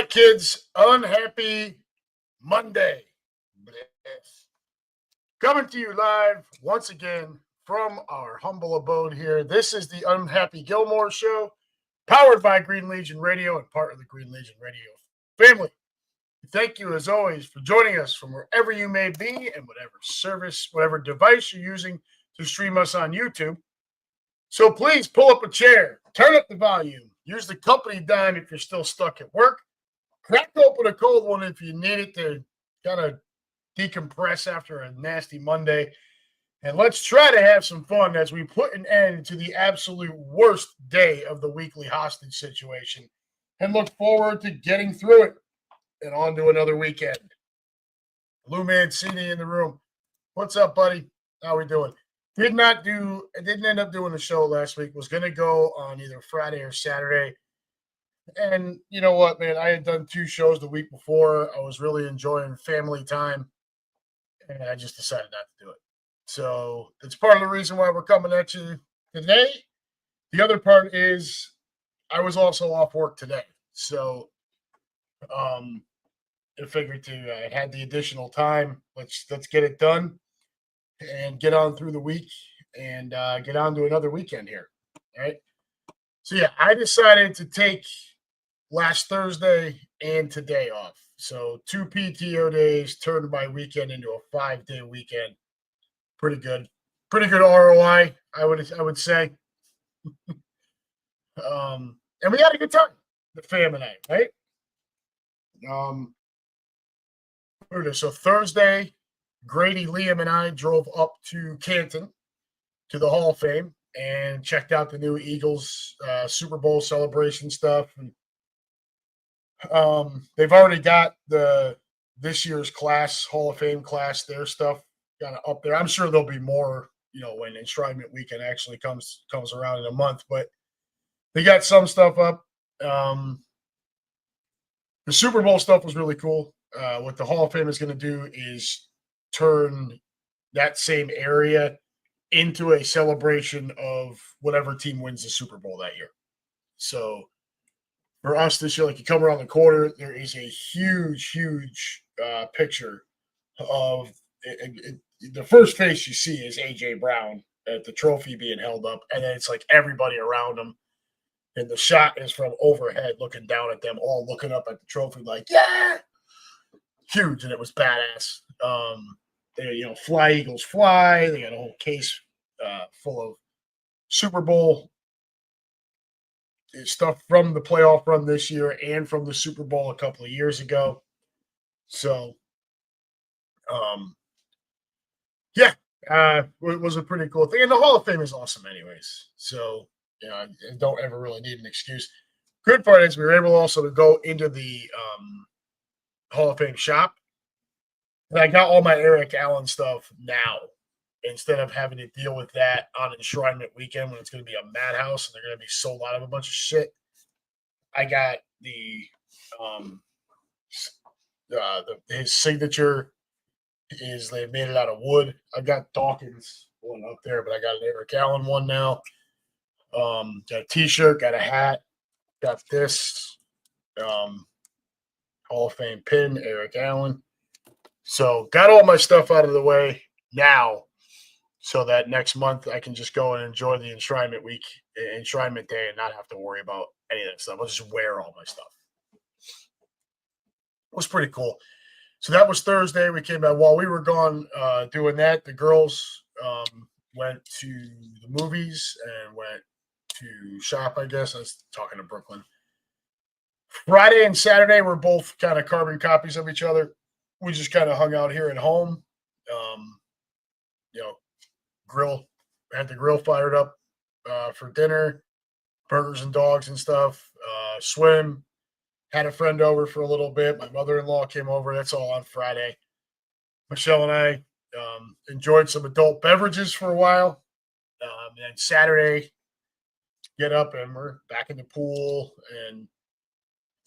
right, kids. Unhappy Monday. Bless. Coming to you live once again from our humble abode here. This is the Unhappy Gilmore Show, powered by Green Legion Radio and part of the Green Legion Radio family. Thank you, as always, for joining us from wherever you may be and whatever service, whatever device you're using to stream us on YouTube. So please pull up a chair, turn up the volume, use the company dime if you're still stuck at work, crack open a cold one if you need it to kind of decompress after a nasty Monday, and let's try to have some fun as we put an end to the absolute worst day of the weekly hostage situation and look forward to getting through it and on to another weekend. Lou Mancini in the room. What's up, buddy? How we doing? Didn't end up doing the show last week. Was going to go on either Friday or Saturday. And you know what, man? I had done 2 shows the week before. I was really enjoying family time. And I just decided not to do it. So that's part of the reason why we're coming at you today. The other part is I was also off work today. So I figured I had the additional time. Let's get it done and get on through the week and get on to another weekend here. All right. So yeah, I decided to take last Thursday and today off. So 2 PTO days turned my weekend into a 5-day weekend. Pretty good ROI, I would say. And we had a good time, the fam and I, right? So Thursday, Grady, Liam, and I drove up to Canton to the Hall of Fame and checked out the new Eagles Super Bowl celebration stuff. And they've already got this year's class, Hall of Fame class, their stuff kind of up there. I'm sure there'll be more, when Enshrinement Weekend actually comes around in a month, but they got some stuff up. The Super Bowl stuff was really cool. What the Hall of Fame is going to do is turn that same area into a celebration of whatever team wins the Super Bowl that year. So for us this year, like you come around the corner, there is a huge picture of it. The first face you see is A.J. Brown at the trophy being held up, and then it's like everybody around him. And the shot is from overhead looking down at them, all looking up at the trophy like, yeah! Huge, and it was badass. They, Fly Eagles Fly. They got a whole case full of Super Bowl stuff from the playoff run this year and from the Super Bowl a couple of years ago. So, it was a pretty cool thing. And the Hall of Fame is awesome anyways. So, I don't ever really need an excuse. Good part is we were able also to go into the Hall of Fame shop. And I got all my Eric Allen stuff now instead of having to deal with that on Enshrinement Weekend when it's going to be a madhouse and they're going to be sold out of a bunch of shit. I got his signature is they've made it out of wood. I got Dawkins one up there, but I got an Eric Allen one now. Got a T-shirt, got a hat, got this Hall of Fame pin, Eric Allen. So got all my stuff out of the way now so that next month I can just go and enjoy the Enshrinement Day and not have to worry about any of that stuff. I'll just wear all my stuff. It was pretty cool. So that was Thursday. We came back. While we were gone doing that, the girls went to the movies and went to shop, I guess. I was talking to Brooklyn. Friday and Saturday were both kind of carbon copies of each other. We just kind of hung out here at home. Had the grill fired up for dinner, burgers and dogs and stuff. Swim. Had a friend over for a little bit. My mother-in-law came over. That's all on Friday. Michelle and I enjoyed some adult beverages for a while. And then Saturday, get up and we're back in the pool and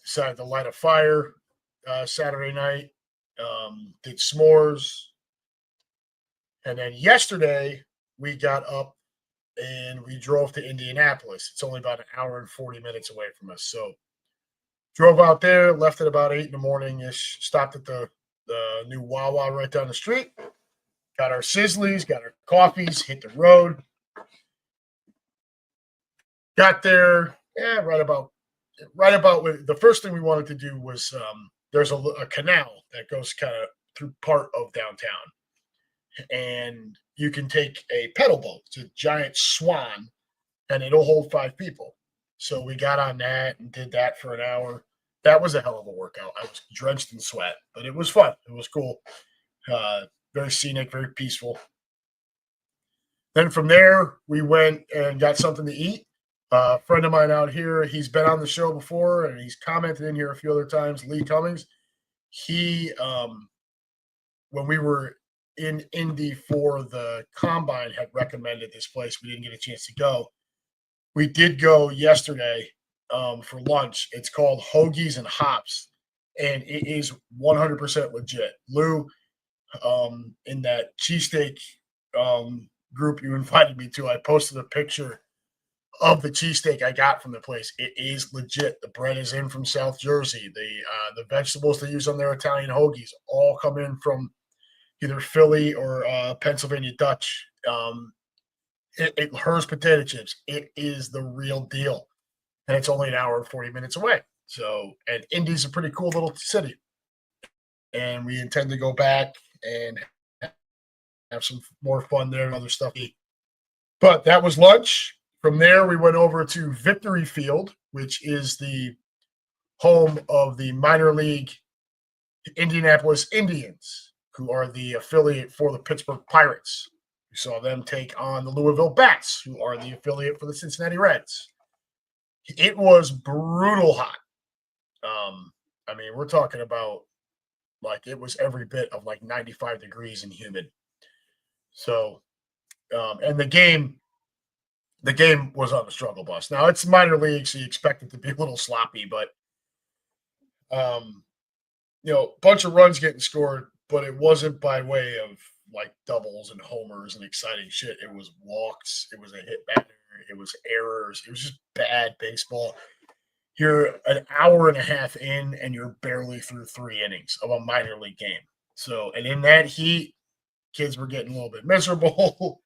decided to light a fire Saturday night. Did s'mores. And then yesterday, we got up and we drove to Indianapolis. It's only about an hour and 40 minutes away from us. So Drove out there, left at about 8 in the morning-ish, stopped at the new Wawa right down the street, got our Sizzlies, got our coffees, hit the road. Got there, right about the first thing we wanted to do was there's a canal that goes kind of through part of downtown, and you can take a pedal boat. It's a giant swan, and it'll hold 5 people. So we got on that and did that for an hour. That was a hell of a workout. I was drenched in sweat, but it was fun. It was cool. Very scenic, very peaceful. Then from there, we went and got something to eat. A friend of mine out here, he's been on the show before and he's commented in here a few other times, Lee Cummings. He, when we were in Indy for the combine, had recommended this place. We didn't get a chance to go. We did go yesterday for lunch. It's called Hoagies and Hops, and it is 100% legit. Lou, in that cheesesteak group you invited me to, I posted a picture of the cheesesteak I got from the place. It is legit. The bread is in from South Jersey. The vegetables they use on their Italian hoagies all come in from either Philly or Pennsylvania Dutch. Hers potato chips. It is the real deal, and it's only an hour and 40 minutes away. So, and Indy's a pretty cool little city, and we intend to go back and have some more fun there and other stuff. But that was lunch. From there, we went over to Victory Field, which is the home of the minor league Indianapolis Indians, who are the affiliate for the Pittsburgh Pirates. We saw them take on the Louisville Bats, who are the affiliate for the Cincinnati Reds. It was brutal hot. I mean, we're talking about like it was every bit of like 95 degrees and humid. So, and the game was on the struggle bus. Now it's minor league, so you expect it to be a little sloppy, but bunch of runs getting scored, but it wasn't by way of like doubles and homers and exciting shit. It was walks, it was a hit batter, it was errors, it was just bad baseball. You're an hour and a half in, and you're barely through 3 innings of a minor league game. So, and in that heat, kids were getting a little bit miserable.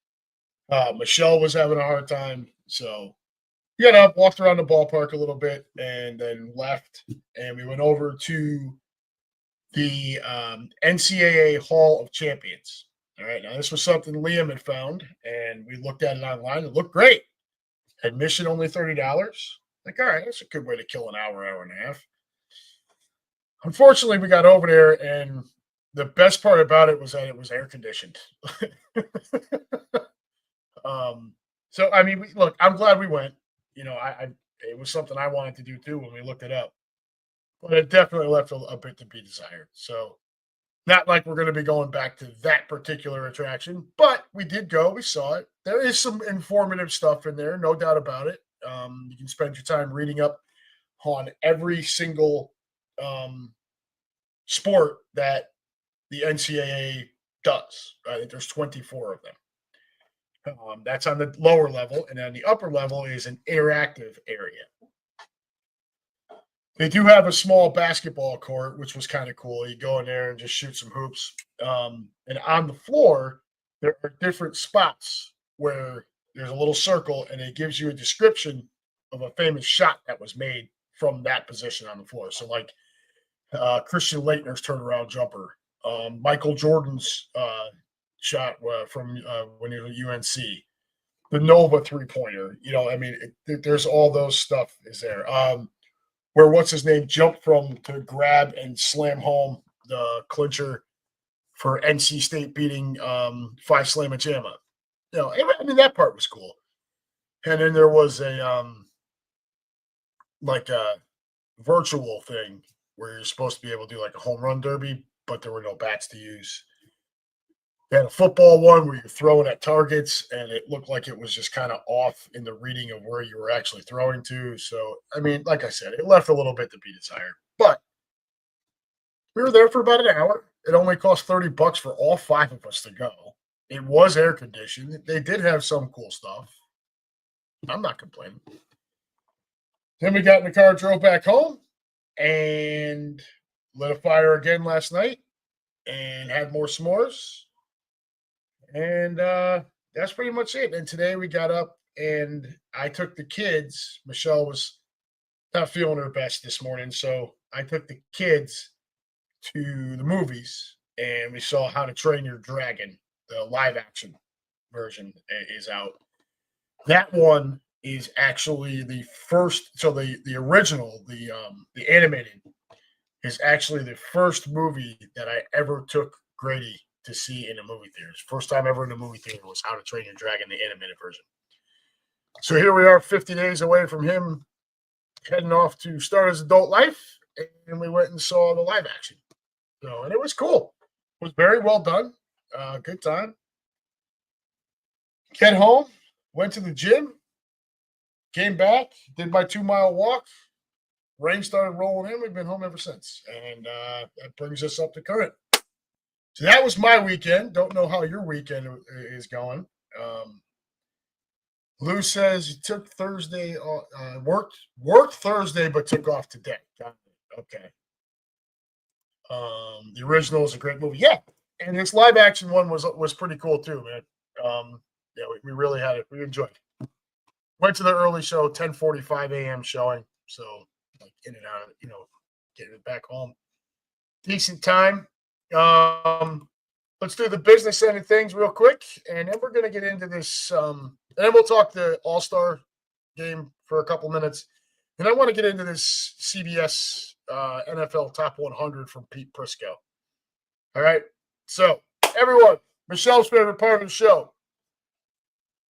Michelle was having a hard time. So, got up, walked around the ballpark a little bit, and then left. And we went over to the NCAA Hall of Champions. All right. Now, this was something Liam had found, and we looked at it online. It looked great. Admission only $30. Like, all right, that's a good way to kill an hour and a half. Unfortunately, we got over there, and the best part about it was that it was air conditioned. So I mean, look, I'm glad we went. It was something I wanted to do too when we looked it up, but it definitely left a bit to be desired. So, not like we're going to be going back to that particular attraction, but we did go. We saw it. There is some informative stuff in there, no doubt about it. You can spend your time reading up on every single sport that the NCAA does. I think there's 24 of them. That's on the lower level, and on the upper level is an interactive area. They do have a small basketball court, which was kind of cool. You go in there and just shoot some hoops. And on the floor, there are different spots where there's a little circle, and it gives you a description of a famous shot that was made from that position on the floor. So, like Christian Laettner's turnaround jumper, Michael Jordan's shot from when he was at UNC, the Nova three-pointer. There's all those stuff is there. Where what's his name jumped from to grab and slam home the clincher for NC State beating Phi Slamma Jamma. That part was cool. And then there was a virtual thing where you're supposed to be able to do like a home run derby, but there were no bats to use. They had a football one where you're throwing at targets, and it looked like it was just kind of off in the reading of where you were actually throwing to. So, I mean, like I said, it left a little bit to be desired. But we were there for about an hour. It only cost $30 for all 5 of us to go. It was air conditioned. They did have some cool stuff. I'm not complaining. Then we got in the car, drove back home. and lit a fire again last night and had more s'mores. And that's pretty much it. And today we got up and I took the kids. Michelle was not feeling her best this morning, so I took the kids to the movies and we saw How to Train Your Dragon. The live action version is out. That one is actually the first. So the original, the animated, is actually the first movie that I ever took Grady to see in a movie theater. First time ever in a movie theater was How to Train Your Dragon, the animated version. So here we are, 50 days away from him heading off to start his adult life, and we went and saw the live action. So, and it was cool. It was very well done. Good time. Get home, went to the gym, came back, did my 2-mile walk. Rain started rolling in. We've been home ever since. And that brings us up to current. So that was my weekend. Don't know how your weekend is going. Lou says he took Thursday, worked Thursday, but took off today. Okay. The original is a great movie. Yeah. And this live action one was pretty cool too, man. Yeah, we really had it. We enjoyed it. Went to the early show, 10:45 a.m. showing. So like in and out, getting it back home. Decent time. Let's do the business end of things real quick, and then we're going to get into this. And then we'll talk the All Star game for a couple minutes. And I want to get into this CBS NFL Top 100 from Pete Prisco. All right. So, everyone, Michelle's favorite part of the show.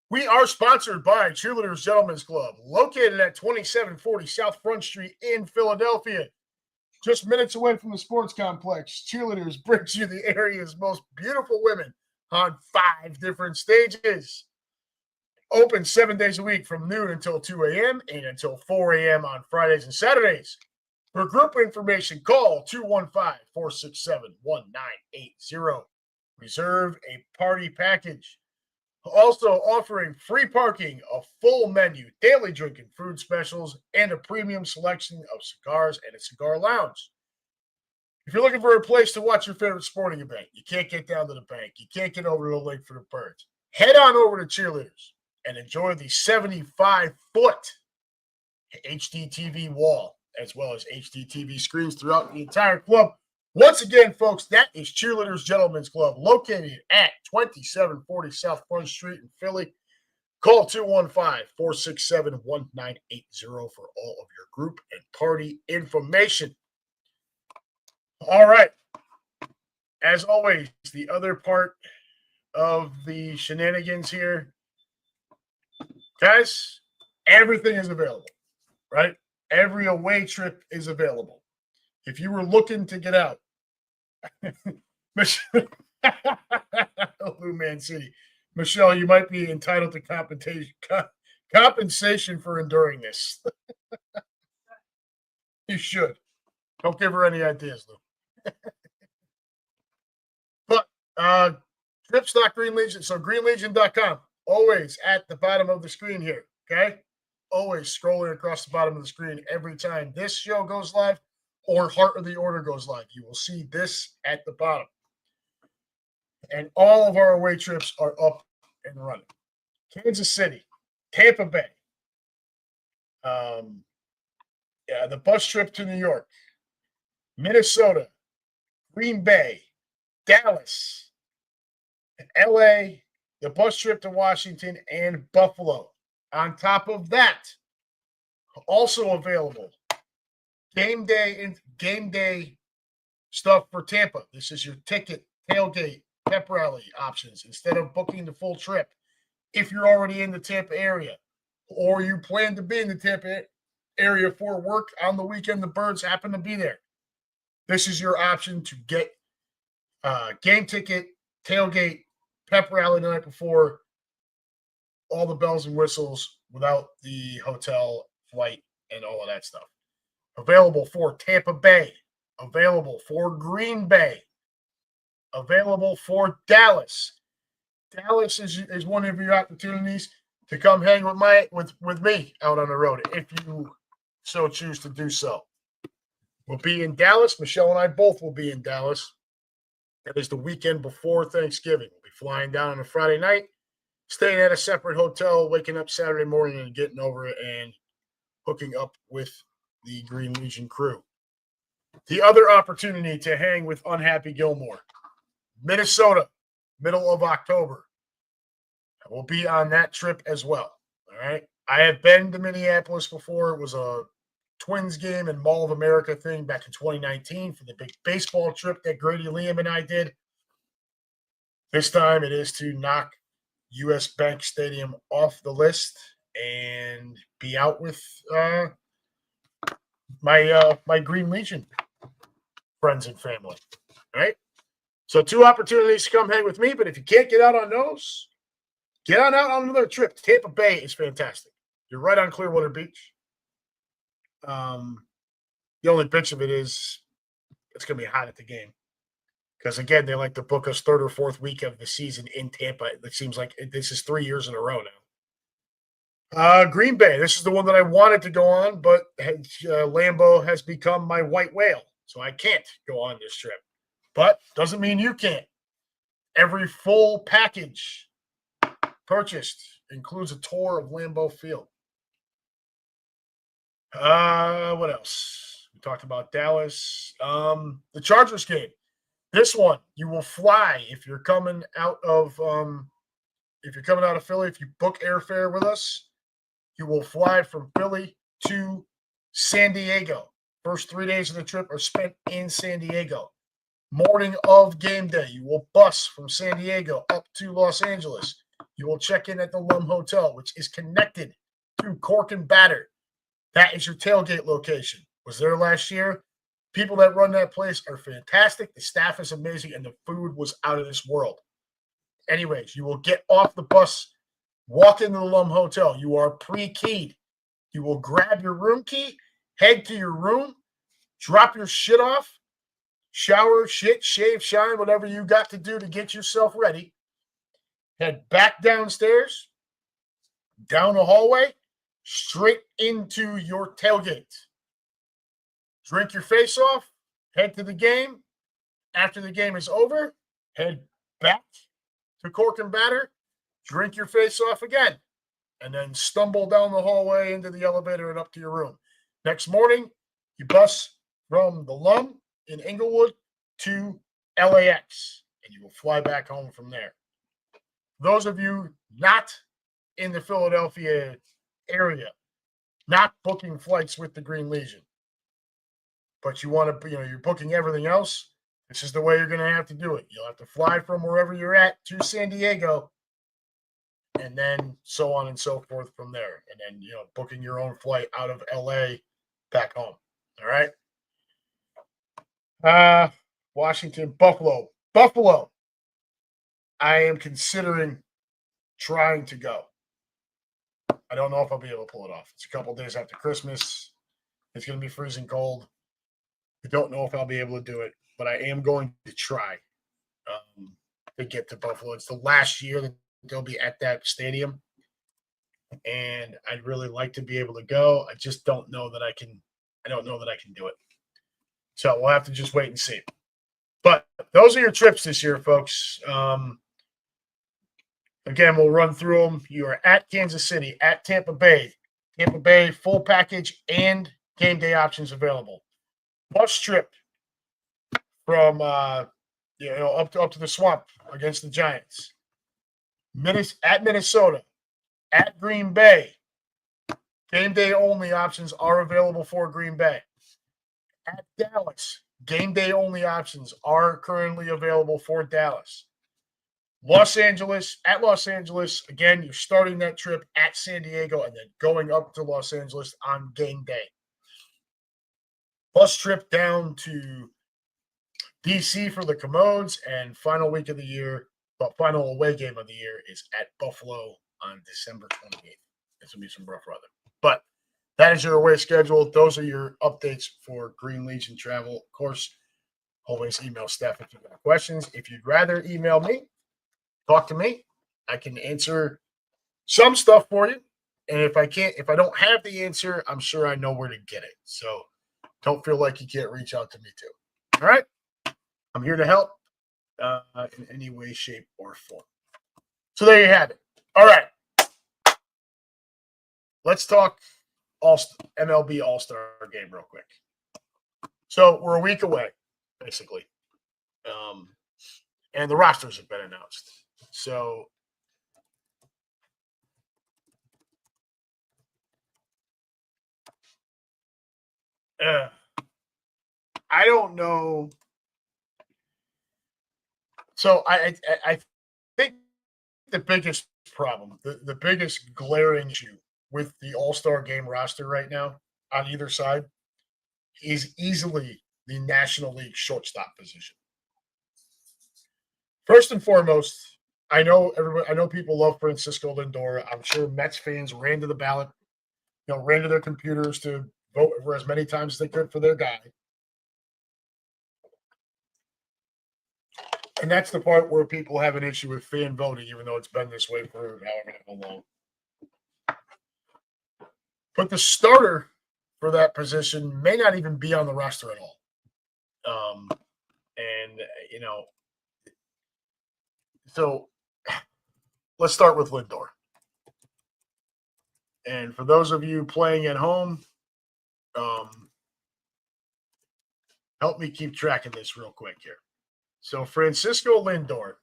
We are sponsored by Cheerleaders Gentlemen's Club, located at 2740 South Front Street in Philadelphia. Just minutes away from the sports complex, Cheerleaders brings you the area's most beautiful women on 5 different stages. Open 7 days a week from noon until 2 a.m. and until 4 a.m. on Fridays and Saturdays. For group information, call 215-467-1980. Reserve a party package. Also offering free parking, a full menu, daily drinking food specials, and a premium selection of cigars and a cigar lounge. If you're looking for a place to watch your favorite sporting event, you can't get down to the bank, you can't get over to the lake for the birds, head on over to Cheerleaders and enjoy the 75-foot HD TV wall, as well as HD TV screens throughout the entire club. Once again, folks, that is Cheerleaders Gentlemen's Club, located at 2740 South Front Street in Philly. Call 215-467-1980 for all of your group and party information. All right. As always, the other part of the shenanigans here, guys, everything is available, right? Every away trip is available. If you were looking to get out, Blue Man City, Michelle, you might be entitled to compensation for enduring this. You should. Don't give her any ideas, Lou. But trips.Green Legion, so greenlegion.com, always at the bottom of the screen here, okay? Always scrolling across the bottom of the screen every time this show goes live or Heart of the Order goes live. You will see this at the bottom. And all of our away trips are up and running. Kansas City, Tampa Bay, the bus trip to New York, Minnesota, Green Bay, Dallas, LA, the bus trip to Washington, and Buffalo. On top of that, also available, game day stuff for Tampa. This is your ticket, tailgate, pep rally options. Instead of booking the full trip, if you're already in the Tampa area or you plan to be in the Tampa area for work on the weekend, the birds happen to be there. This is your option to get game ticket, tailgate, pep rally the night before, all the bells and whistles without the hotel, flight, and all of that stuff. Available for Tampa Bay, available for Green Bay, available for Dallas. Dallas is one of your opportunities to come hang with me out on the road if you so choose to do so. will be in Dallas. Michelle and I both will be in Dallas. That is the weekend before Thanksgiving. We'll be flying down on a Friday night, staying at a separate hotel, waking up Saturday morning and getting over it and hooking up with the Green Legion crew. The other opportunity to hang with UnHappy Gilmore, Minnesota, middle of October. I will be on that trip as well. All right. I have been to Minneapolis before. It was a Twins game and Mall of America thing back in 2019 for the big baseball trip that Grady Liam and I did. This time it is to knock US Bank Stadium off the list and be out with my Green Legion friends and family. All right. So 2 opportunities to come hang with me, but if you can't get out on those, get on out on another trip. Tampa Bay is fantastic. You're right on Clearwater Beach. The only bitch of it is it's going to be hot at the game. Because, again, they like to book us 3rd or 4th week of the season in Tampa. It seems like this is 3 years in a row now. Green Bay. This is the one that I wanted to go on, but Lambeau has become my white whale, so I can't go on this trip. But doesn't mean you can't. Every full package purchased includes a tour of Lambeau Field. What else? We talked about Dallas. The Chargers game. This one, you will fly if you're coming out of Philly. If you book airfare with us, you will fly from Philly to San Diego. First 3 days of the trip are spent in San Diego. Morning of game day, you will bus from San Diego up to Los Angeles. You will check in at the Lum Hotel, which is connected to Cork and Batter. That is your tailgate location. Was there last year. People that run that place are fantastic. The staff is amazing, and the food was out of this world. Anyways, you will get off the bus, walk into the Lum Hotel. You are pre-keyed. You will grab your room key, head to your room, drop your shit off, shower, shit, shave, shine, whatever you got to do to get yourself ready. Head back downstairs, down the hallway, straight into your tailgate. Drink your face off, head to the game. After the game is over, head back to Cork and Batter, drink your face off again, and then stumble down the hallway into the elevator and up to your room. Next morning, you bus from the Lum in Inglewood to LAX, and you will fly back home from there. Those of you not in the Philadelphia area, not booking flights with the Green Legion, but you want to, you're booking everything else, this is the way you're going to have to do it. You'll have to fly from wherever you're at to San Diego, and then so on and so forth from there. And then, booking your own flight out of LA back home. All right. Washington, Buffalo. Buffalo. I am considering trying to go. I don't know if I'll be able to pull it off. It's a couple days after Christmas. It's going to be freezing cold. I don't know if I'll be able to do it, but I am going to try to get to Buffalo. It's the last year that they'll be at that stadium, and I'd really like to be able to go. I just don't know that I can. I don't know that I can do it. So we'll have to just wait and see. But those are your trips this year, folks. Again, we'll run through them. You are at Kansas City, at Tampa Bay. Tampa Bay, full package and game day options available. Bus trip from up to the Swamp against the Giants. At Minnesota, at Green Bay. Game day only options are available for Green Bay. At Dallas, game day only options are currently available for Dallas. Los Angeles, again, you're starting that trip at San Diego and then going up to Los Angeles on game day. Bus trip down to DC for the Commodes, and final week of the year, but final away game of the year is at Buffalo on December 28th. It's going to be some rough weather. But that is your away schedule. Those are your updates for Green Legion travel. Of course, always email Steph if you've got questions. If you'd rather email me, talk to me. I can answer some stuff for you. And if I don't have the answer, I'm sure I know where to get it. So don't feel like you can't reach out to me too. All right? I'm here to help in any way, shape, or form. So there you have it. All right. Let's talk MLB All Star game real quick. So we're a week away, basically. And the rosters have been announced. So I don't know. So I think the biggest problem, the biggest glaring issue with the All Star game roster right now on either side is easily the National League shortstop position. First and foremost, I know people love Francisco Lindor. I'm sure Mets fans ran to the ballot, ran to their computers to vote for as many times as they could for their guy. And that's the part where people have an issue with fan voting, even though it's been this way for however long. But the starter for that position may not even be on the roster at all. So let's start with Lindor. And for those of you playing at home, help me keep track of this real quick here. So Francisco Lindor,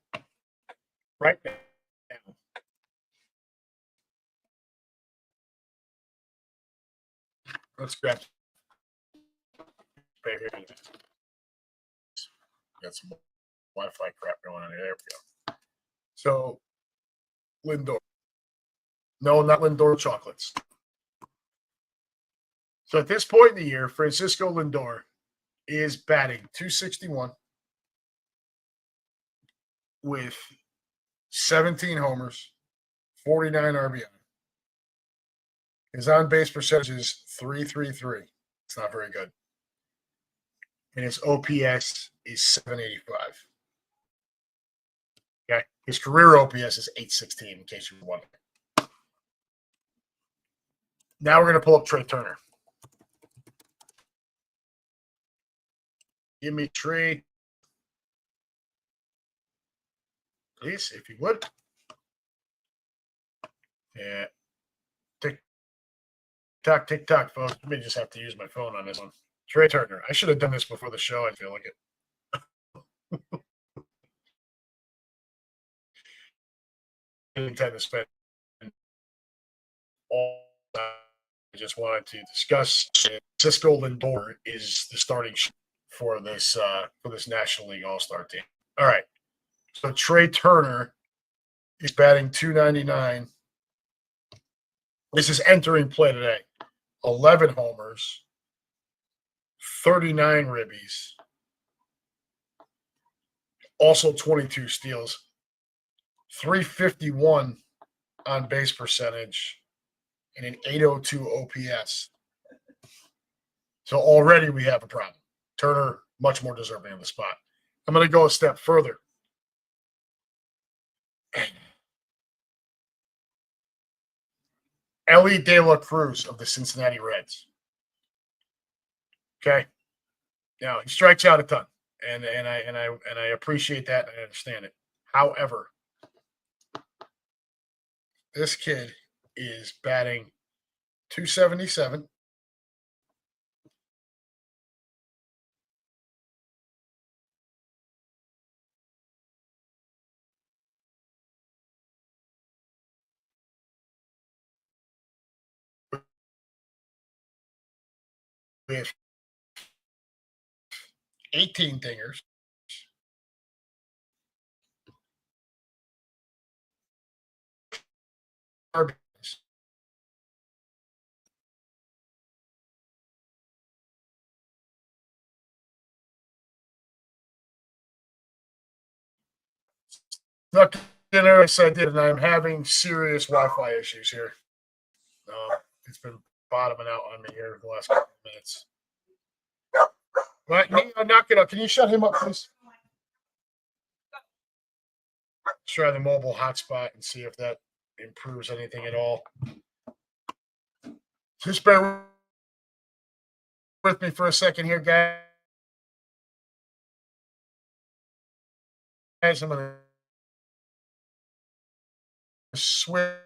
right now, let's grab right here. Got some Wi-Fi crap going on here. There we go. So Lindor. No, not Lindor chocolates. So at this point in the year, Francisco Lindor is batting .261 with 17 homers, 49 RBI. His on-base percentage is .333. It's not very good. And his OPS is .785. Okay. His career OPS is .816, in case you were wondering. Now we're going to pull up Trey Turner. Give me Trey, please, if you would. Yeah. Tick tock, folks. You may just have to use my phone on this one. Trey Turner. I should have done this before the show. I feel like it. I didn't intend to spend all time. I just wanted to discuss Francisco Lindor is the starting for this National League All Star team. All right. So Trey Turner is batting .299. This is entering play today. 11 homers, 39 ribbies, also 22 steals, 351 on base percentage, and an 802 OPS. So already we have a problem. Turner, much more deserving of the spot. I'm going to go a step further. Ellie De La Cruz of the Cincinnati Reds. Okay. Now he strikes out a ton, and I appreciate that and I understand it. However, this kid is batting .277. With 18 dingers. Snuck in there, yes, I did, and I'm having serious Wi-Fi issues here. It's been bottoming out on me here the last couple of minutes. But knock it up. Can you shut him up, please? Let's try the mobile hotspot and see if that improves anything at all. Just bear with me for a second here, guys. I'm going to switch.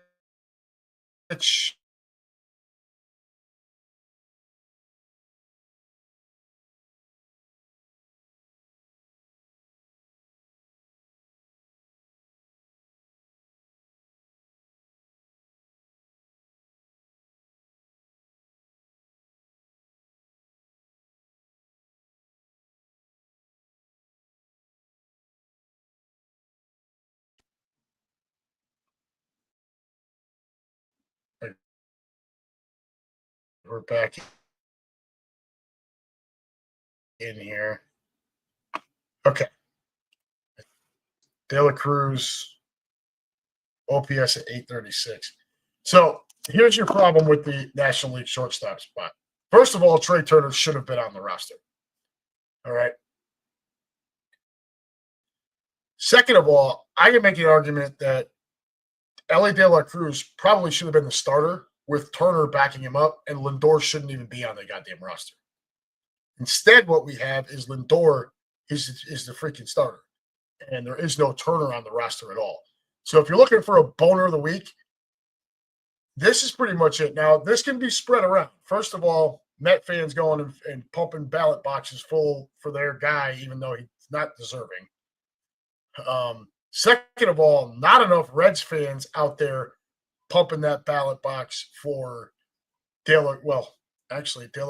We're back in here. Okay. De La Cruz, OPS at 836. So here's your problem with the National League shortstop spot. First of all, Trey Turner should have been on the roster. All right. Second of all, I can make an argument that Ellie De La Cruz probably should have been the starter with Turner backing him up, and Lindor shouldn't even be on the goddamn roster. Instead, what we have is Lindor is the freaking starter, and there is no Turner on the roster at all. So if you're looking for a boner of the week, this is pretty much it. Now, this can be spread around. First of all, Met fans going and pumping ballot boxes full for their guy, even though he's not deserving. Second of all, not enough Reds fans out there pumping that ballot box for De La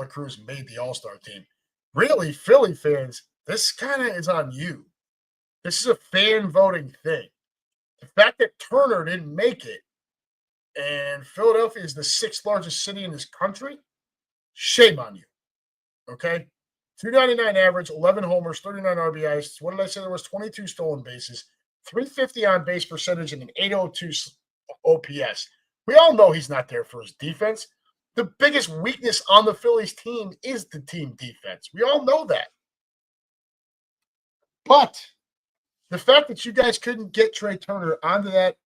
Cruz made the All Star team. Really, Philly fans, this kind of is on you. This is a fan voting thing. The fact that Turner didn't make it and Philadelphia is the 6th largest city in this country, shame on you. Okay? 299 average, 11 homers, 39 RBIs. What did I say? There was 22 stolen bases, 350 on base percentage, and an 802 OPS. We all know he's not there for his defense. The biggest weakness on the Phillies team is the team defense. We all know that. But the fact that you guys couldn't get Trey Turner onto that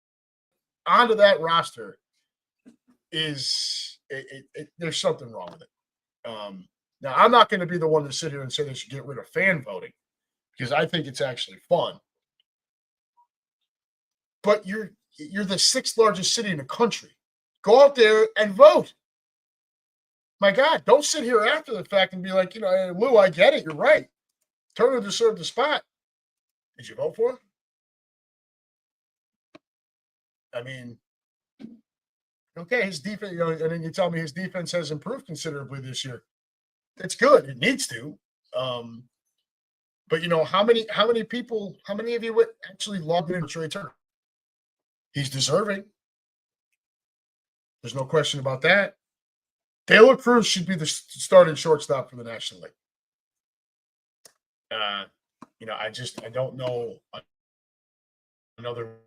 roster is there's something wrong with it. Now, I'm not going to be the one to sit here and say they should get rid of fan voting because I think it's actually fun. But you're the 6th largest city in the country. Go out there and vote. My God, don't sit here after the fact and be like, hey, Lou, I get it. You're right. Turner deserved the spot. Did you vote for him? I mean, okay, his defense, and then you tell me his defense has improved considerably this year. It's good. It needs to. But how many of you would actually logged in Trey Turner? He's deserving. There's no question about that. De La Cruz should be the starting shortstop for the National League. I don't know another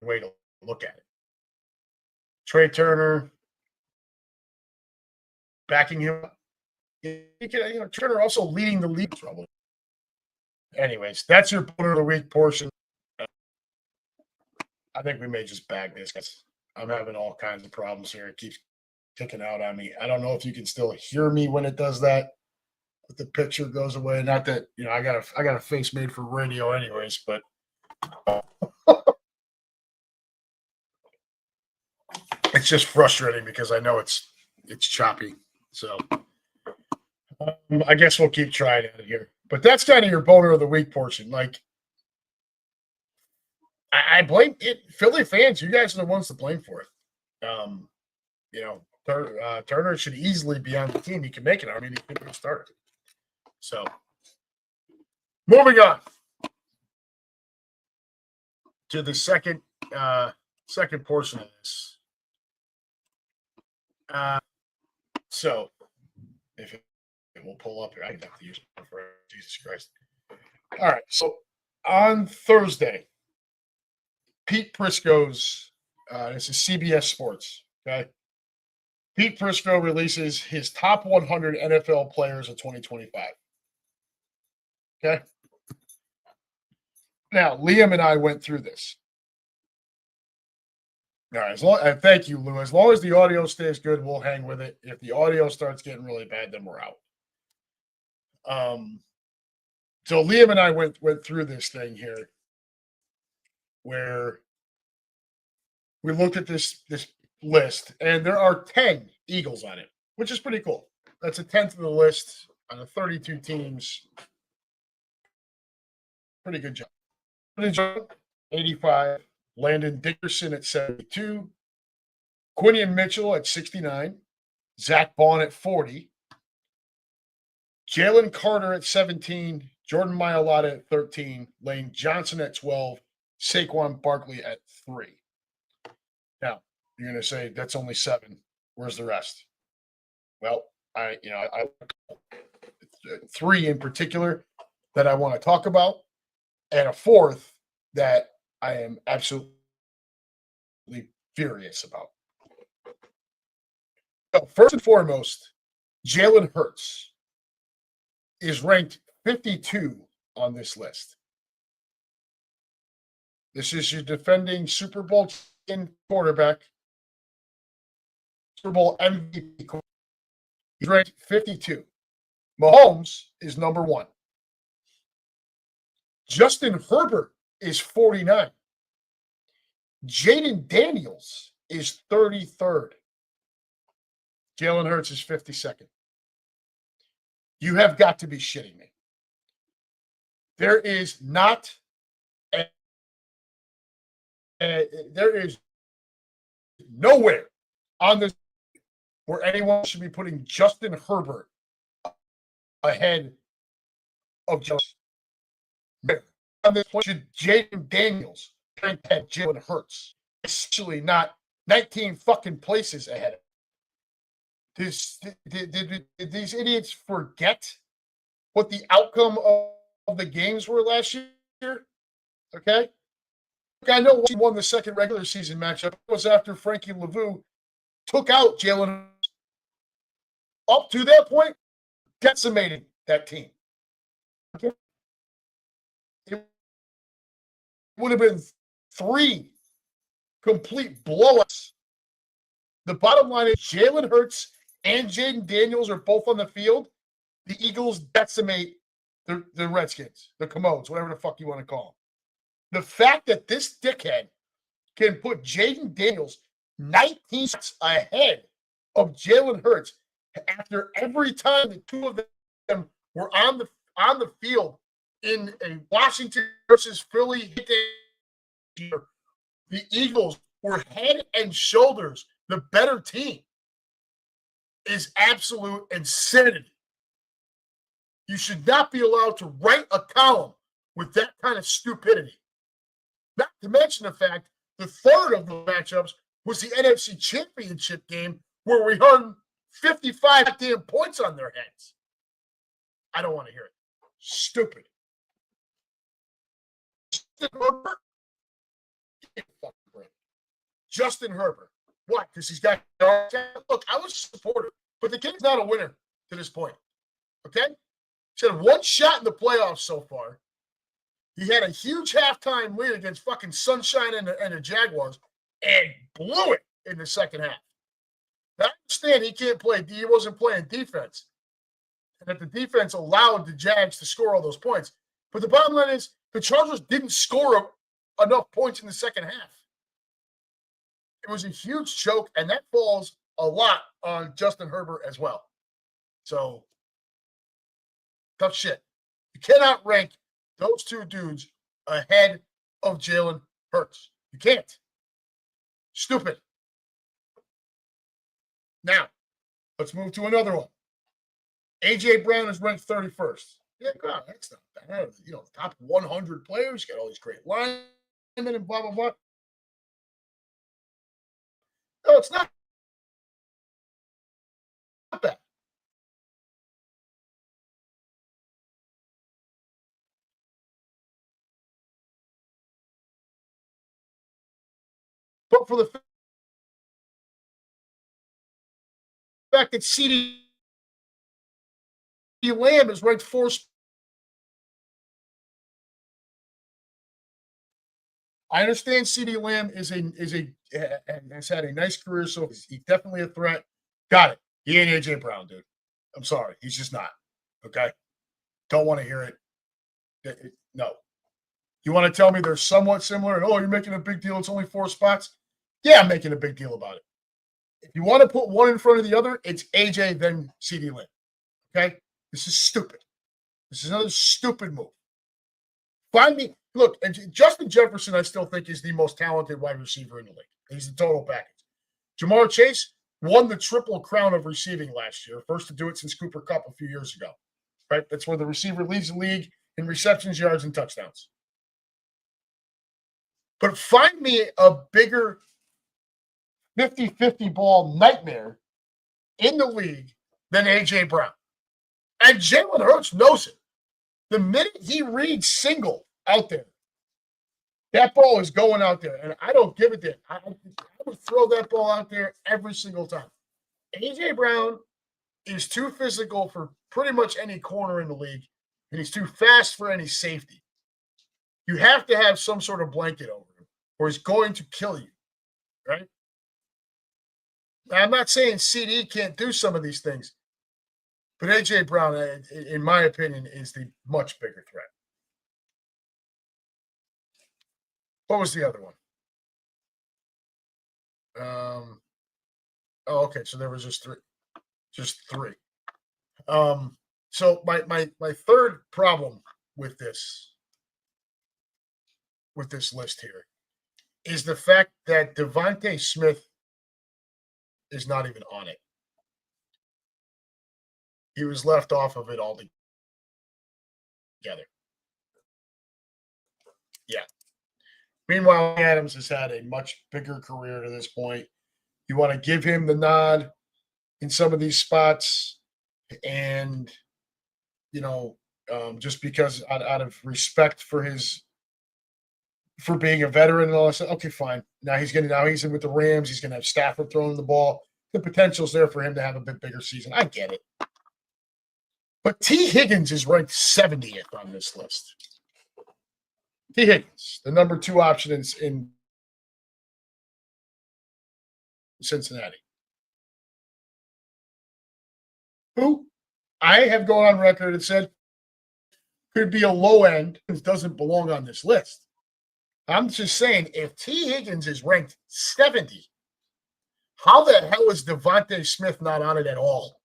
way to look at it. Trey Turner backing him up. Turner also leading the league trouble. Anyways, that's your boner of the week portion. I think we may just bag this because I'm having all kinds of problems here. It keeps kicking out on me. I don't know if you can still hear me when it does that. But the picture goes away. Not that I got a face made for radio, anyways. But it's just frustrating because I know it's choppy. So I guess we'll keep trying it here. But that's kind of your boner of the week portion. Like, I blame it. Philly fans, you guys are the ones to blame for it. Turner should easily be on the team. He can make it. I mean, he could have started. So, moving on to the second portion of this. So, if it will pull up here, I have to use it for Jesus Christ. All right. So, on Thursday, Pete Prisco's, this is CBS Sports, okay? Pete Prisco releases his top 100 NFL players of 2025. Okay? Now, Liam and I went through this. All right. Thank you, Lou. As long as the audio stays good, we'll hang with it. If the audio starts getting really bad, then we're out. So Liam and I went through this thing here, where we looked at this list, and there are 10 Eagles on it, which is pretty cool. That's a tenth of the list out of 32 teams. Pretty good job. 85. Landon Dickerson at 72. Quinion Mitchell at 69. Zach Bond at 40. Jalen Carter at 17. Jordan Mailata at 13. Lane Johnson at 12. Saquon Barkley at 3. Now, you're going to say that's only 7. Where's the rest? Well, I 3 in particular that I want to talk about, and a 4th that I am absolutely furious about. So first and foremost, Jalen Hurts is ranked 52 on this list. This is your defending Super Bowl quarterback, Super Bowl MVP. He's ranked 52. Mahomes is number 1. Justin Herbert is 49. Jaden Daniels is 33rd. Jalen Hurts is 52nd. You have got to be shitting me. There is nowhere on this where anyone should be putting Justin Herbert ahead of Justin. On this point, should Jaden Daniels rank ahead Jalen Hurts? Essentially not 19 fucking places ahead. Did these idiots forget what the outcome of the games were last year? Okay? I know he won the second regular season matchup. It was after Frankie Laveau took out Jalen. Up to that point, decimated that team. Okay? It would have been 3 complete blowouts. The bottom line is Jalen Hurts and Jaden Daniels are both on the field. The Eagles decimate the Redskins, the Commodes, whatever the fuck you want to call them. The fact that this dickhead can put Jaden Daniels 19 spots ahead of Jalen Hurts after every time the two of them were on the field in a Washington versus Philly, the Eagles were head and shoulders the better team, is absolute insanity. You should not be allowed to write a column with that kind of stupidity. Not to mention the fact the third of the matchups was the NFC Championship game where we hung 55 damn points on their heads. I don't want to hear it. Stupid. Justin Herbert. What? Because he's got. Look, I was a supporter, but the kid's not a winner to this point. Okay? He's had 1 shot in the playoffs so far. He had a huge halftime lead against fucking Sunshine and the Jaguars and blew it in the second half. Now, I understand he wasn't playing defense, and that the defense allowed the Jags to score all those points. But the bottom line is the Chargers didn't score enough points in the second half. It was a huge choke, and that falls a lot on Justin Herbert as well. So, tough shit. You cannot rank those two dudes ahead of Jalen Hurts. You can't. Stupid. Now, let's move to another one. A.J. Brown is ranked 31st. Yeah, God, that's not bad. Top 100 players, got all these great linemen and blah, blah, blah. No, it's not bad. But for the fact that CeeDee Lamb is ranked 4th I understand CeeDee Lamb has had a nice career, so he's definitely a threat. Got it. He ain't AJ Brown, dude. I'm sorry, he's just not. Okay, don't want to hear it. No. You want to tell me they're somewhat similar? And you're making a big deal. It's only 4 spots. Yeah, I'm making a big deal about it. If you want to put one in front of the other, it's AJ then CeeDee Lamb. Okay, this is stupid. This is another stupid move. Find me. Look, and Justin Jefferson, I still think is the most talented wide receiver in the league. He's the total package. Jamar Chase won the triple crown of receiving last year, first to do it since Cooper Kupp a few years ago. Right, that's where the receiver leads the league in receptions, yards, and touchdowns. But find me a bigger 50-50 ball nightmare in the league than A.J. Brown. And Jalen Hurts knows it. The minute he reads single out there, that ball is going out there. And I don't give a damn. I would throw that ball out there every single time. A.J. Brown is too physical for pretty much any corner in the league, and he's too fast for any safety. You have to have some sort of blanket over him, or he's going to kill you, right? Now, I'm not saying CD can't do some of these things, but A.J. Brown, in my opinion, is the much bigger threat. What was the other one? Okay, so there was just three. So my third problem with this list here is the fact that Devontae Smith is not even on it. He was left off of it altogether. Yeah. Meanwhile, Adams has had a much bigger career to this point. You want to give him the nod in some of these spots, and just because out of respect for being a veteran and all that stuff. Okay, fine. Now he's in with the Rams. He's gonna have Stafford throwing the ball. The potential's there for him to have a bit bigger season. I get it. But T. Higgins is ranked 70th on this list. T. Higgins, the number 2 option in Cincinnati. Who I have gone on record and said could be a low end, doesn't belong on this list. I'm just saying, if T. Higgins is ranked 70, how the hell is Devontae Smith not on it at all?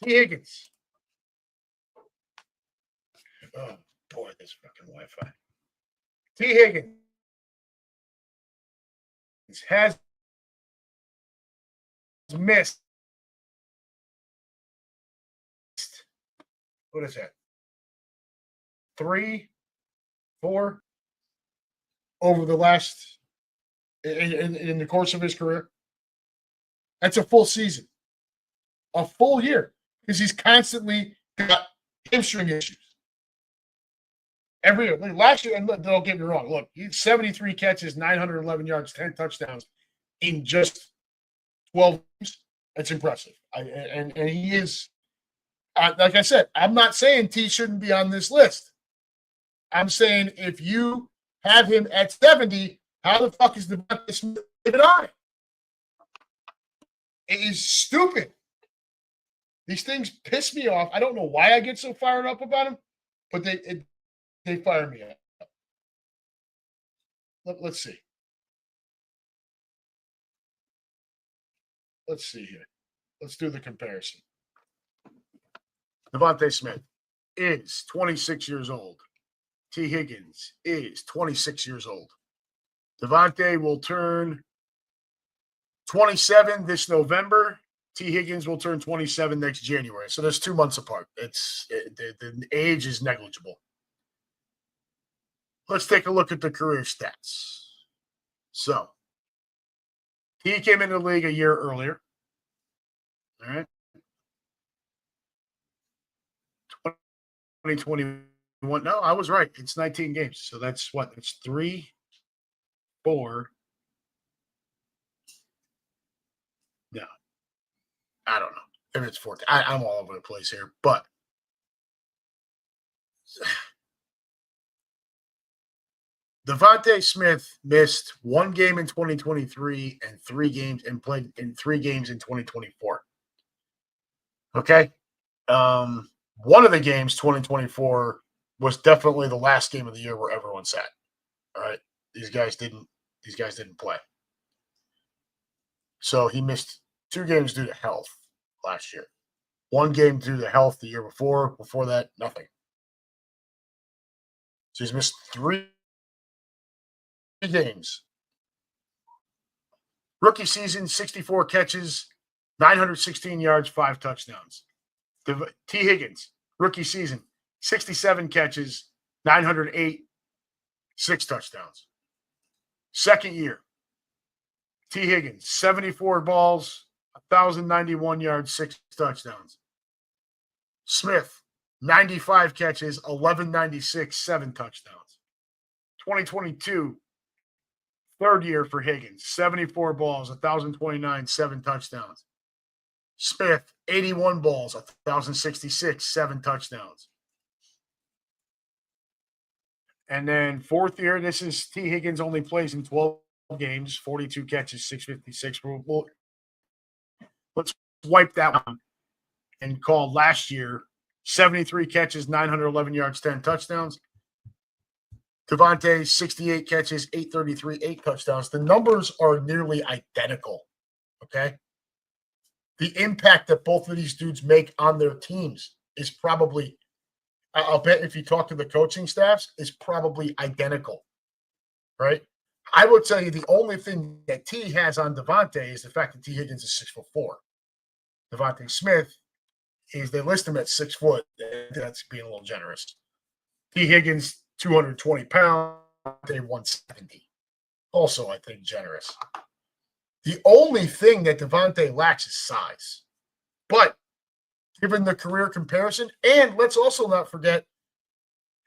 T. Higgins. Oh, boy, this fucking Wi-Fi. T. Higgins has missed. What is that? 3, 4 over the last in the course of his career. That's a full season, a full year, because he's constantly got hamstring issues. Every year, last year, and don't get me wrong. Look, he's 73 catches, 911 yards, 10 touchdowns in just 12 games. That's impressive. And he is. Like I said, I'm not saying T shouldn't be on this list. I'm saying if you have him at 70, how the fuck is Devontae Smith even on it? It is stupid. These things piss me off. I don't know why I get so fired up about them, but they fire me up. Let's see. Let's see here. Let's do the comparison. Devontae Smith is 26 years old. T. Higgins is 26 years old. Devontae will turn 27 this November. T. Higgins will turn 27 next January. So there's 2 months apart. The age is negligible. Let's take a look at the career stats. So he came into the league a year earlier. All right. 2021. No, I was right. It's 19 games. So that's what? It's 3, 4. No. I don't know. If it's 14. I'm all over the place here. But Devontae Smith missed one game in 2023 and played in 3 games in 2024. Okay. One of the games, 2024, was definitely the last game of the year where everyone sat. All right. These guys didn't play. So he missed 2 games due to health last year. 1 game due to health the year before. Before that, nothing. So he's missed 3 games. Rookie season, 64 catches, 916 yards, 5 touchdowns. T. Higgins, rookie season, 67 catches, 908, 6 touchdowns. Second year, T. Higgins, 74 balls, 1,091 yards, 6 touchdowns. Smith, 95 catches, 1,196, 7 touchdowns. 2022, third year for Higgins, 74 balls, 1,029, 7 touchdowns. Smith, 81 balls, 1,066, 7 touchdowns. And then fourth year, this is T. Higgins only plays in 12 games, 42 catches, 656. Let's wipe that one and call last year 73 catches, 911 yards, 10 touchdowns. Devontae, 68 catches, 833, 8 touchdowns. The numbers are nearly identical, okay? The impact that both of these dudes make on their teams is probably, I'll bet if you talk to the coaching staffs, is probably identical, right? I would tell you the only thing that T has on Devontae is the fact that T. Higgins is 6'4". Devontae Smith they list him at 6 foot. That's being a little generous. T. Higgins, 220 pounds, 170. Also, I think generous. The only thing that Devontae lacks is size. But given the career comparison, and let's also not forget,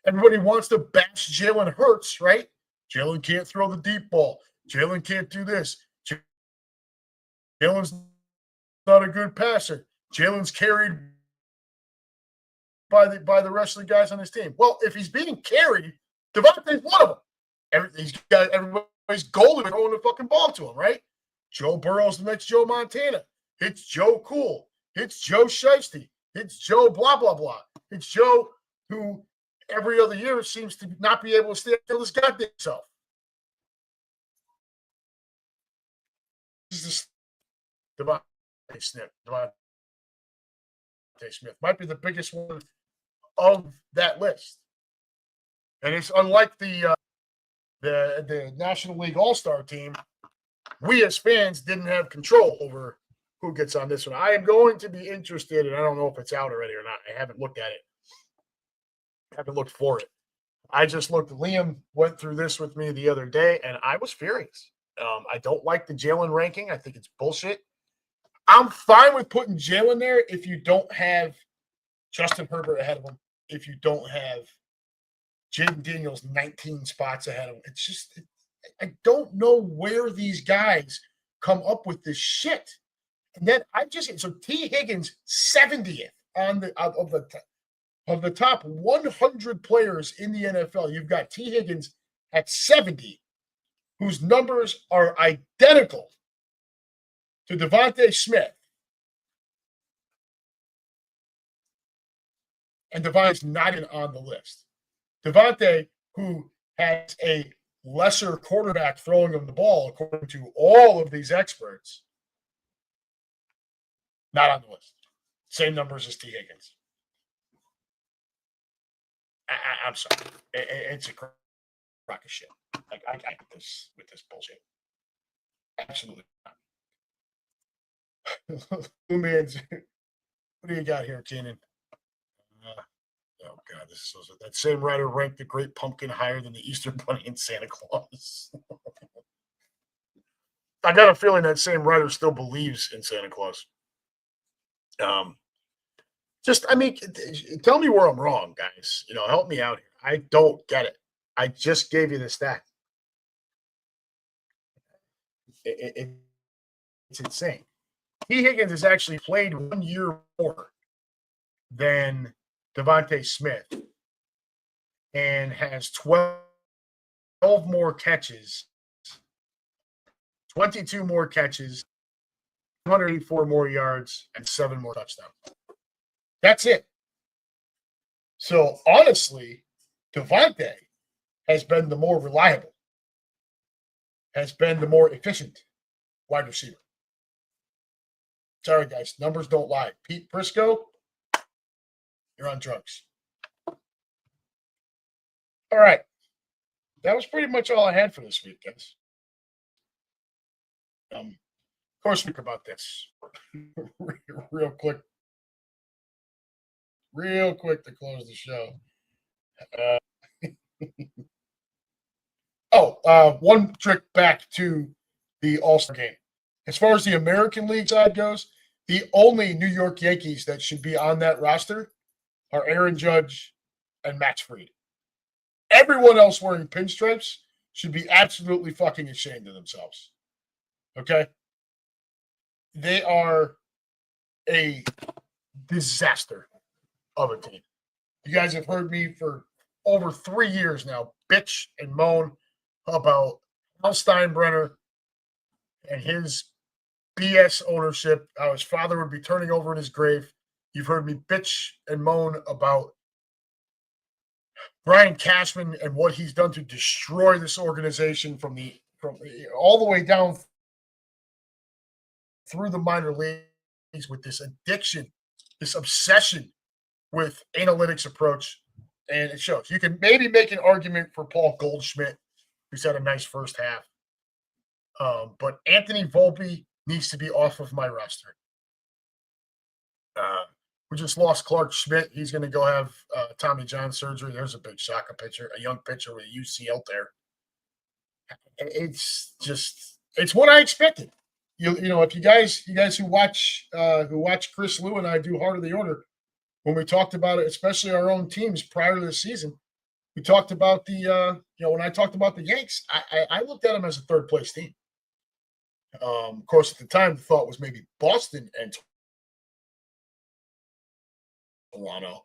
everybody wants to bash Jalen Hurts, right? Jalen can't throw the deep ball. Jalen can't do this. Jalen's not a good passer. Jalen's carried by the rest of the guys on his team. Well, if he's being carried, Devontae's one of them. Everybody's goalie throwing the fucking ball to him, right? Joe Burrow's the next Joe Montana. It's Joe Cool. It's Joe Shiesty. It's Joe blah, blah, blah. It's Joe who every other year seems to not be able to stay up his goddamn self. This is Devontae Smith. Devontae Smith might be the biggest one of that list. And it's unlike the National League All Star team. We as fans didn't have control over who gets on this one. I am going to be interested, and I don't know if it's out already or not. I haven't looked at it. I haven't looked for it. I just looked. Liam went through this with me the other day, and I was furious. I don't like the Jalen ranking. I think it's bullshit. I'm fine with putting Jalen there if you don't have Justin Herbert ahead of him, if you don't have Jaden Daniels 19 spots ahead of him. It's just I don't know where these guys come up with this shit. And then so T. Higgins 70th on of the top 100 players in the NFL. You've got T. Higgins at 70, whose numbers are identical to Devontae Smith. And Devontae's not even on the list. Devontae, who has a lesser quarterback throwing him the ball, according to all of these experts, not on the list. Same numbers as T. Higgins. I'm sorry. It's a crock of shit. Like I get this with this bullshit. Absolutely not. What do you got here, Keenan? Oh God, this is that same writer ranked the Great Pumpkin higher than the Easter Bunny and Santa Claus. I got a feeling that same writer still believes in Santa Claus. Tell me where I'm wrong, guys. Help me out here. I don't get it. I just gave you the stat. It's insane. T. Higgins has actually played 1 year more than Devontae Smith and has 12 12 more catches, 22 more catches, 284 more yards, and 7 more touchdowns. That's it. So, honestly, Devontae has been the more reliable, has been the more efficient wide receiver. Sorry, guys. Numbers don't lie. Pete Prisco, you're on drugs. All right. That was pretty much all I had for this week, guys. Of course, think about this real quick. Real quick to close the show. One trick back to the All Star game. As far as the American League side goes, the only New York Yankees that should be on that roster are Aaron Judge and Max Fried. Everyone else wearing pinstripes should be absolutely fucking ashamed of themselves. Okay? They are a disaster of a team. You guys have heard me for over 3 years now bitch and moan about Al Steinbrenner and his BS ownership, how his father would be turning over in his grave. You've heard me bitch and moan about Brian Cashman and what he's done to destroy this organization from all the way down through the minor leagues with this addiction, this obsession with analytics approach. And it shows. You can maybe make an argument for Paul Goldschmidt, who's had a nice first half. But Anthony Volpe needs to be off of my roster. We just lost Clark Schmidt. He's going to go have Tommy John surgery. There's a big shock, a young pitcher with a UCL there. It's what I expected. You know, if you guys who watch Chris Lou and I do Heart of the Order, when we talked about it, especially our own teams prior to the season, we talked about when I talked about the Yanks, I looked at them as a third place team. Of course, at the time, the thought was maybe Boston and Toronto.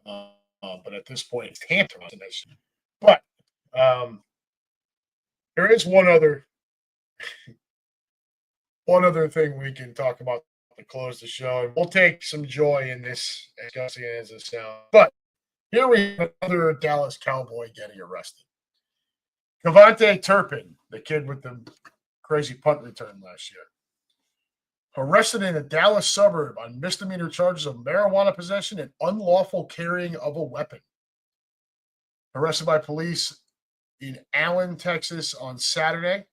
But at this point, it's Tampa. But there is one other thing we can talk about to close the show. And we'll take some joy in this, discussing it as a sound. But here we have another Dallas Cowboy getting arrested. Cavante Turpin, the kid with the crazy punt return last year, arrested in a Dallas suburb on misdemeanor charges of marijuana possession and unlawful carrying of a weapon. Arrested by police in Allen, Texas on Saturday.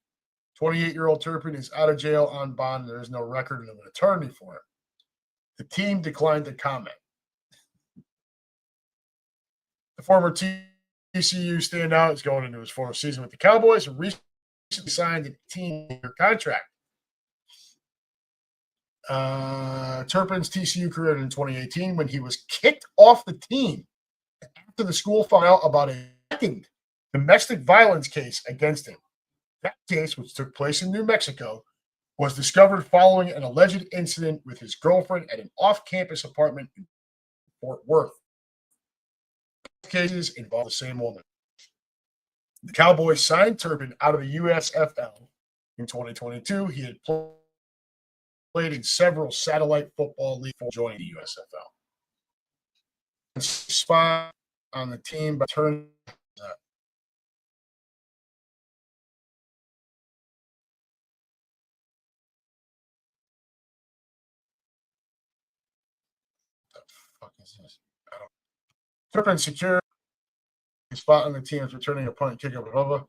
28-year-old Turpin is out of jail on bond. There is no record of an attorney for him. The team declined to comment. The former TCU standout is going into his fourth season with the Cowboys and recently signed a team-year contract. Turpin's TCU career in 2018 when he was kicked off the team after the school found out about a second domestic violence case against him. That case, which took place in New Mexico, was discovered following an alleged incident with his girlfriend at an off-campus apartment in Fort Worth. Both cases involve the same woman. The Cowboys signed Turpin out of the USFL in 2022. He had played in several satellite football leagues before joining the USFL. Spot on the team, but turned Turpin secured his spot on the team as returning a punt and kick up above.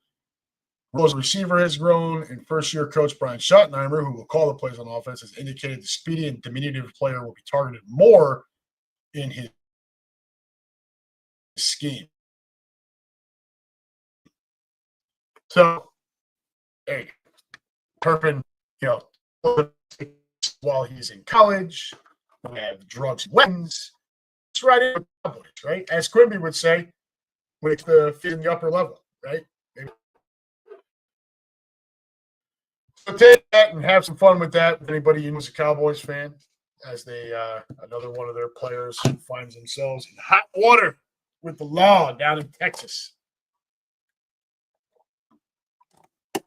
Rose receiver has grown, and first-year coach Brian Schottenheimer, who will call the plays on offense, has indicated the speedy and diminutive player will be targeted more in his scheme. So, hey, Turpin, while he's in college, we have drugs and weapons. It's right in the Cowboys, right? As Quimby would say, when it's the fit in the upper level, right? Maybe. So take that and have some fun with that. If anybody who's a Cowboys fan, as they another one of their players finds themselves in hot water with the law down in Texas.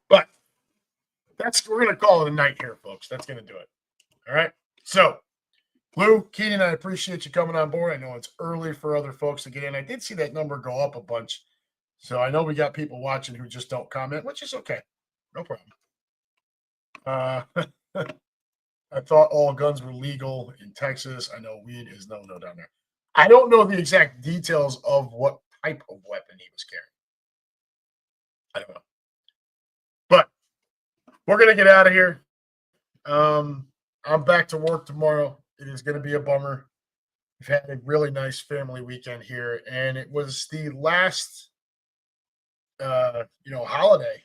But we're going to call it a night here, folks. That's going to do it. All right. So, Lou, Keenan, I appreciate you coming on board. I know it's early for other folks to get in. I did see that number go up a bunch. So I know we got people watching who just don't comment, which is okay. No problem. I thought all guns were legal in Texas. I know weed is no down there. I don't know the exact details of what type of weapon he was carrying. I don't know. But we're going to get out of here. I'm back to work tomorrow. It is going to be a bummer. We've had a really nice family weekend here, and it was the last, holiday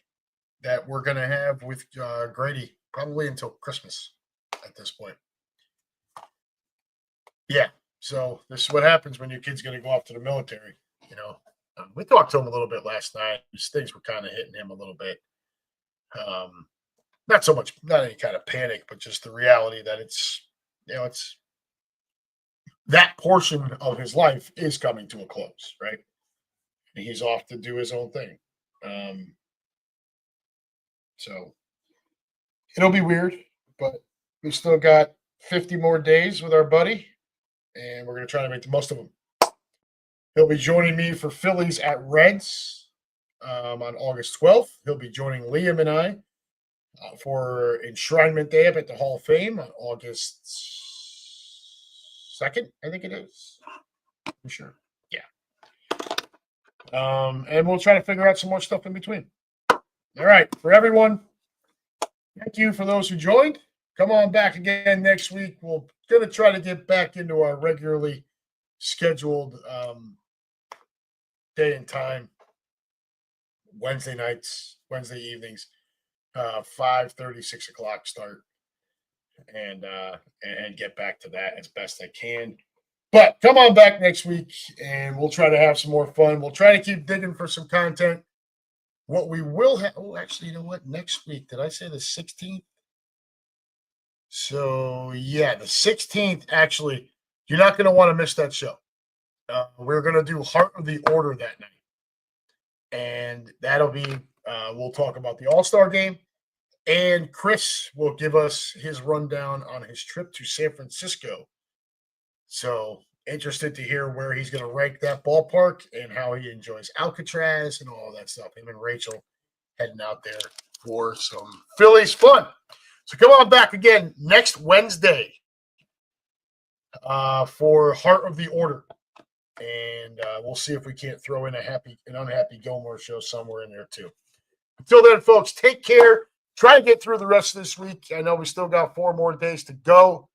that we're going to have with Grady, probably until Christmas at this point. Yeah. So this is what happens when your kid's going to go off to the military. We talked to him a little bit last night. These things were kind of hitting him a little bit. Not so much, not any kind of panic, but just the reality that it's that portion of his life is coming to a close, right? And he's off to do his own thing. So it'll be weird, but we've still got 50 more days with our buddy, and we're going to try to make the most of them. He'll be joining me for Phillies at Reds on August 12th. He'll be joining Liam and I for Enshrinement Day up at the Hall of Fame on August 2nd, I think it is. I'm sure. Yeah. And we'll try to figure out some more stuff in between. All right. For everyone, thank you for those who joined. Come on back again next week. We're going to try to get back into our regularly scheduled day and time. Wednesday nights, Wednesday evenings, 5:30, 6 o'clock start, and get back to that as best I can. But come on back next week, and we'll try to have some more fun. We'll try to keep digging for some content. What we will have, actually, you know what? Next week, did I say the 16th? So, yeah, the 16th, actually, you're not going to want to miss that show. We're going to do Heart of the Order that night. And that'll be, we'll talk about the All Star game. And Chris will give us his rundown on his trip to San Francisco. So, interested to hear where he's going to rank that ballpark and how he enjoys Alcatraz and all that stuff. Him and Rachel heading out there for some Phillies fun. So come on back again next Wednesday for Heart of the Order. And we'll see if we can't throw in an UnHappy Gilmore show somewhere in there too. Until then, folks, take care. Try to get through the rest of this week. I know we still got 4 more days to go.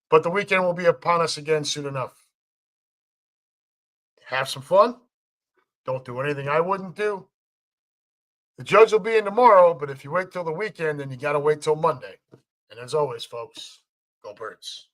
But the weekend will be upon us again soon enough. Have some fun. Don't do anything I wouldn't do. The judge will be in tomorrow, but if you wait till the weekend, then you got to wait till Monday. And as always, folks, go Birds.